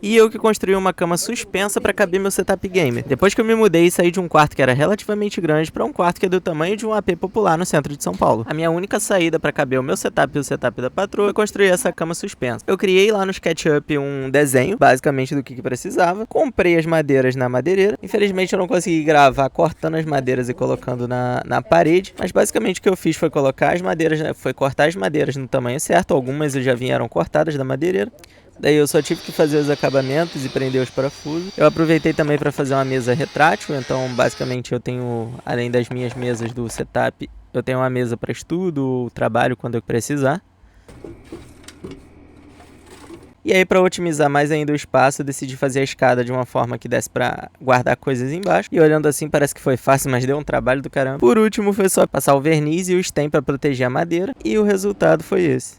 E eu que construí uma cama suspensa para caber meu setup gamer. Depois que eu me mudei e saí de um quarto que era relativamente grande para um quarto que é do tamanho de um AP popular no centro de São Paulo. A minha única saída para caber o meu setup e o setup da patroa foi construir essa cama suspensa. Eu criei lá no SketchUp um desenho, basicamente do que precisava. Comprei as madeiras na madeireira. Infelizmente eu não consegui gravar cortando as madeiras e colocando na parede. Mas basicamente o que eu fiz foi colocar as madeiras, foi cortar as madeiras no tamanho certo. Algumas já vieram cortadas da madeireira. Daí eu só tive que fazer os acabamentos e prender os parafusos. Eu aproveitei também para fazer uma mesa retrátil, então basicamente eu tenho, além das minhas mesas do setup, eu tenho uma mesa para estudo, trabalho quando eu precisar. E aí, para otimizar mais ainda o espaço, eu decidi fazer a escada de uma forma que desse para guardar coisas embaixo. E olhando assim parece que foi fácil, mas deu um trabalho do caramba. Por último, foi só passar o verniz e o stem para proteger a madeira, e o resultado foi esse.